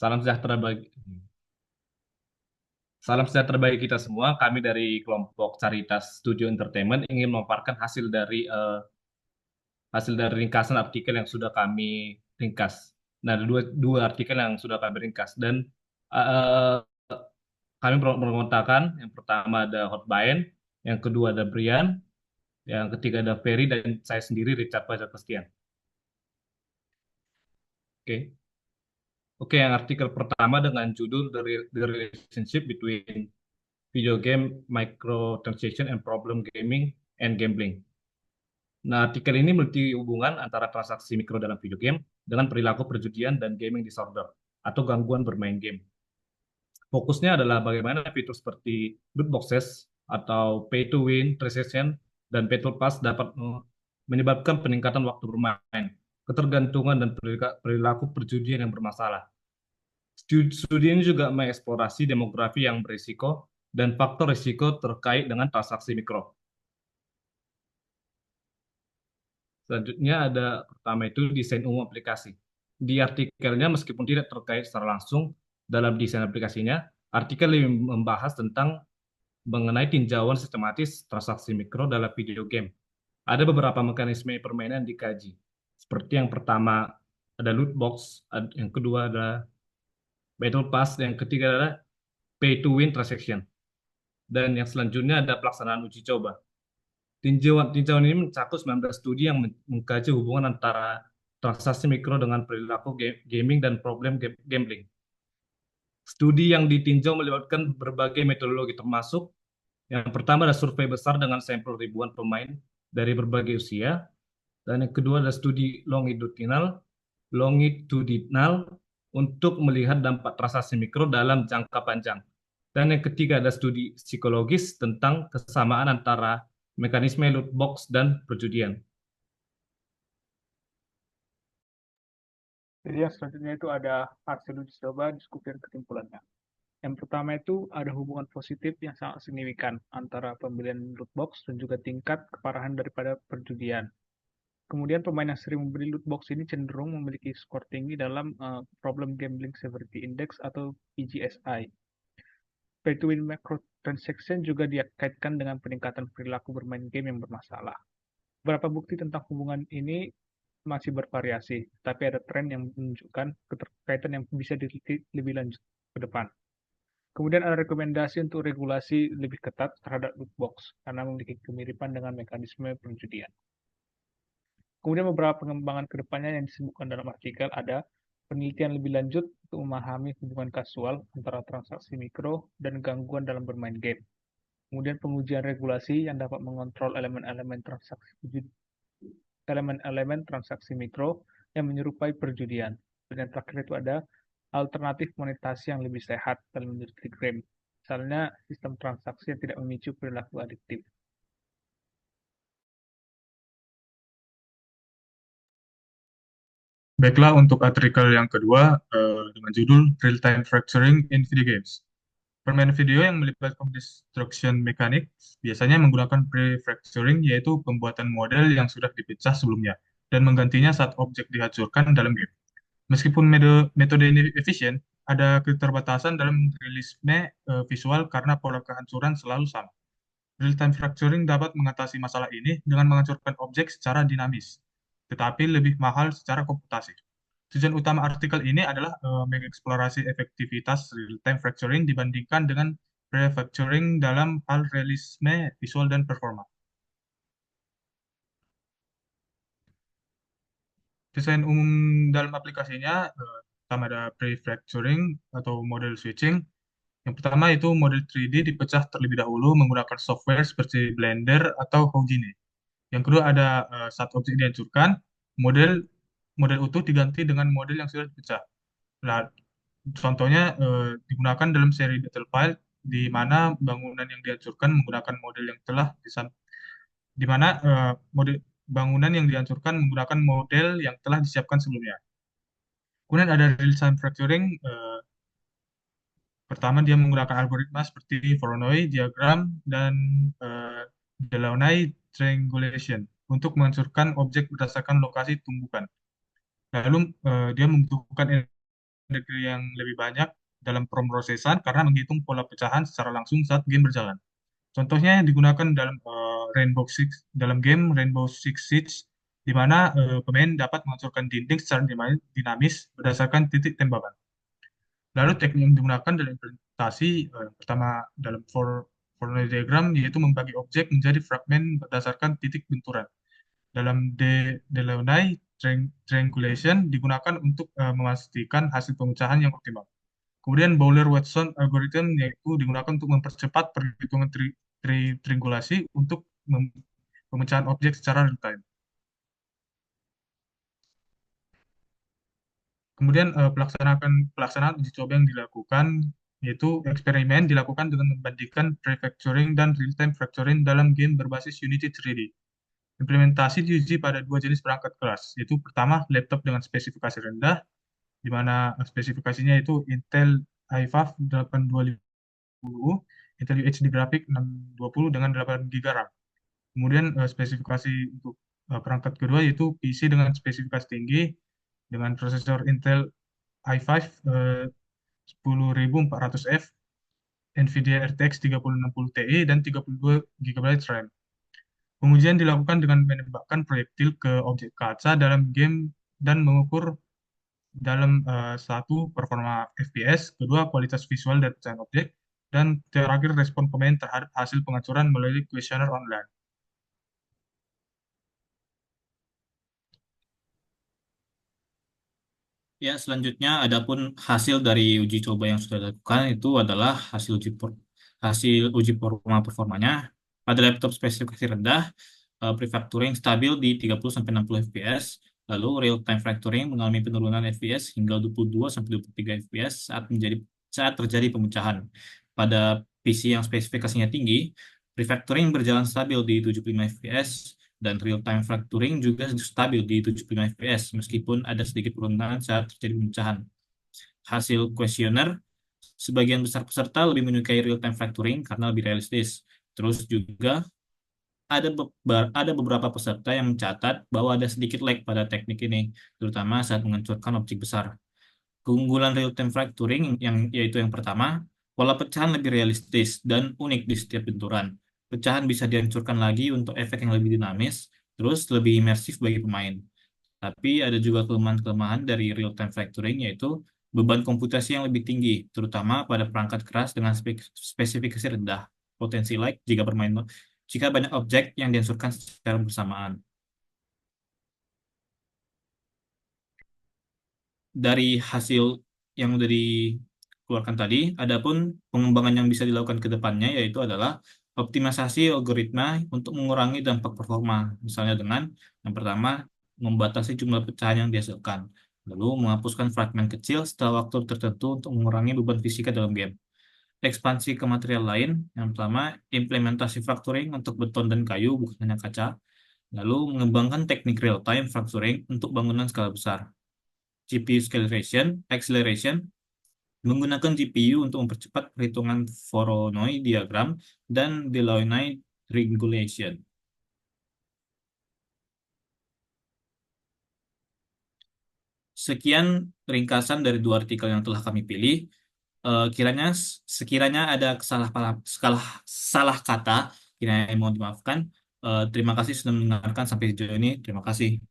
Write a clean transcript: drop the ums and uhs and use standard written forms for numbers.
Salam sejahtera bagi Salam sejahtera bagi kita semua. Kami dari kelompok Caritas Studio Entertainment ingin memaparkan hasil dari ringkasan artikel yang sudah kami ringkas. Nah, ada dua artikel yang sudah kami ringkas dan eh, kami mengomentarkan yang pertama ada Hotbain, yang kedua ada Brian, yang ketiga ada Ferry dan saya sendiri Richard Fajar Christian. Oke. Oke, yang artikel pertama dengan judul The Relationship Between Video Game Microtransaction and Problem Gaming and Gambling. Nah, artikel ini meliti hubungan antara transaksi mikro dalam video game dengan perilaku perjudian dan gaming disorder atau gangguan bermain game. Fokusnya adalah bagaimana fitur seperti loot boxes atau pay to win, transaction, dan battle pass dapat menyebabkan peningkatan waktu bermain, ketergantungan dan perilaku perjudian yang bermasalah. Studi ini juga mengeksplorasi demografi yang berisiko dan faktor risiko terkait dengan transaksi mikro. Selanjutnya ada pertama itu desain umum aplikasi. Di artikelnya meskipun tidak terkait secara langsung dalam desain aplikasinya, artikel lebih membahas tentang mengenai tinjauan sistematis transaksi mikro dalam video game. Ada beberapa mekanisme permainan dikaji. Seperti yang pertama ada loot box, yang kedua ada battle pass, yang ketiga adalah pay to win transaction. Dan yang selanjutnya ada pelaksanaan uji coba. Tinjauan ini mencakup 19 studi yang mengkaji hubungan antara transaksi mikro dengan perilaku gaming dan problem gambling. Studi yang ditinjau melibatkan berbagai metodologi termasuk yang pertama adalah survei besar dengan sampel ribuan pemain dari berbagai usia, dan yang kedua adalah studi longitudinal untuk melihat dampak transaksi mikro dalam jangka panjang. Dan yang ketiga ada studi psikologis tentang kesamaan antara mekanisme loot box dan perjudian. Jadi yang selanjutnya itu ada hasil uji coba, diskusi dan kesimpulannya. Yang pertama itu ada hubungan positif yang sangat signifikan antara pembelian loot box dan juga tingkat keparahan daripada perjudian. Kemudian pemain yang sering membeli loot box ini cenderung memiliki skor tinggi dalam Problem Gambling Severity Index atau PGSI. Pay to win microtransaction juga dikaitkan dengan peningkatan perilaku bermain game yang bermasalah. Beberapa bukti tentang hubungan ini masih bervariasi, tapi ada tren yang menunjukkan keterkaitan yang bisa diteliti lebih lanjut ke depan. Kemudian ada rekomendasi untuk regulasi lebih ketat terhadap loot box karena memiliki kemiripan dengan mekanisme perjudian. Kemudian beberapa pengembangan ke depannya yang disebutkan dalam artikel ada penelitian lebih lanjut untuk memahami hubungan kasual antara transaksi mikro dan gangguan dalam bermain game. Kemudian pengujian regulasi yang dapat mengontrol elemen-elemen transaksi mikro yang menyerupai perjudian. Dan yang terakhir itu ada alternatif monetasi yang lebih sehat dalam industri game. Misalnya sistem transaksi yang tidak memicu perilaku adiktif. Baiklah, untuk artikel yang kedua dengan judul Real-Time Fracturing in Video Games. Permainan video yang melibatkan destruction mechanics biasanya menggunakan pre-fracturing, yaitu pembuatan model yang sudah dipecah sebelumnya dan menggantinya saat objek dihancurkan dalam game. Meskipun metode ini efisien, ada keterbatasan dalam realisme visual karena pola kehancuran selalu sama. Real-time fracturing dapat mengatasi masalah ini dengan menghancurkan objek secara dinamis, tetapi lebih mahal secara komputasi. Tujuan utama artikel ini adalah mengeksplorasi efektivitas real-time fracturing dibandingkan dengan pre-fracturing dalam hal realisme visual dan performa. Desain umum dalam aplikasinya, pertama ada pre-fracturing atau model switching. Yang pertama itu model 3D dipecah terlebih dahulu menggunakan software seperti Blender atau Houdini. Yang kedua ada saat objek dihancurkan, model model utuh diganti dengan model yang sudah dipecah. Nah, contohnya digunakan dalam seri detail file di mana bangunan yang dihancurkan menggunakan model yang telah di mana model bangunan yang dihancurkan menggunakan model yang telah disiapkan sebelumnya. Kemudian ada real-time fracturing. Pertama dia menggunakan algoritma seperti Voronoi diagram dan eh, Delaunay triangulation untuk menghancurkan objek berdasarkan lokasi tumbukan. Lalu dia membutuhkan degree yang lebih banyak dalam pemrosesan karena menghitung pola pecahan secara langsung saat game berjalan. Contohnya yang digunakan dalam dalam game Rainbow Six Siege, di mana pemain dapat menghancurkan dinding secara dinamis berdasarkan titik tembakan. Lalu teknik yang digunakan dalam implementasi yang pertama dalam Voronoi diagram yaitu membagi objek menjadi fragmen berdasarkan titik benturan. Dalam Delaunay triangulation digunakan untuk memastikan hasil pemecahan yang optimal. Kemudian Bowler-Watson algorithm yaitu digunakan untuk mempercepat perhitungan triangulasi untuk pemecahan objek secara real time. Kemudian pelaksanaan uji coba yang dilakukan yaitu eksperimen dilakukan dengan membandingkan prefactoring dan real-time factoring dalam game berbasis Unity 3D. Implementasi diuji pada dua jenis perangkat keras, yaitu pertama laptop dengan spesifikasi rendah, di mana spesifikasinya itu Intel i5 8250, Intel UHD grafik 620 dengan 8 GB RAM. Kemudian spesifikasi untuk perangkat kedua yaitu PC dengan spesifikasi tinggi dengan prosesor Intel i5 10400F, NVIDIA RTX 3060 Ti, dan 32 GB RAM. Pengujian dilakukan dengan menembakkan proyektil ke objek kaca dalam game dan mengukur dalam satu performa FPS, kedua kualitas visual dan pecahan objek, dan terakhir respon pemain terhadap hasil pengaturan melalui kuesioner online. Ya, selanjutnya adapun hasil dari uji coba yang sudah dilakukan itu adalah hasil uji performanya pada laptop spesifikasi rendah, prefactoring stabil di 30-60 fps, lalu real time factoring mengalami penurunan fps hingga 22-23 fps saat terjadi pemecahan. Pada PC yang spesifikasinya tinggi, prefactoring berjalan stabil di 75 fps dan real-time factoring juga stabil di 75 fps meskipun ada sedikit penurunan saat terjadi pemecahan. Hasil kuesioner, sebagian besar peserta lebih menyukai real-time factoring karena lebih realistis. Terus juga ada beberapa peserta yang mencatat bahwa ada sedikit lag pada teknik ini, terutama saat menghancurkan objek besar. Keunggulan real-time factoring yaitu yang pertama, pola pecahan lebih realistis dan unik di setiap benturan. Pecahan bisa dihancurkan lagi untuk efek yang lebih dinamis, terus lebih imersif bagi pemain. Tapi ada juga kelemahan-kelemahan dari real-time factoring, yaitu beban komputasi yang lebih tinggi, terutama pada perangkat keras dengan spesifikasi rendah. Potensi lag jika banyak objek yang dihancurkan secara bersamaan. Dari hasil yang sudah dikeluarkan tadi, adapun pengembangan yang bisa dilakukan ke depannya yaitu adalah optimalisasi algoritma untuk mengurangi dampak performa, misalnya dengan yang pertama membatasi jumlah pecahan yang dihasilkan, lalu menghapuskan fragmen kecil setelah waktu tertentu untuk mengurangi beban fisika dalam game. Ekspansi ke material lain, yang pertama implementasi factoring untuk beton dan kayu bukan hanya kaca, lalu mengembangkan teknik real-time factoring untuk bangunan skala besar. GPU acceleration menggunakan GPU untuk mempercepat perhitungan Voronoi diagram dan Delaunay triangulation. Sekian ringkasan dari dua artikel yang telah kami pilih. Sekiranya ada salah kata, kiranya mohon dimaafkan. Terima kasih sudah mendengarkan sampai sejauh ini. Terima kasih.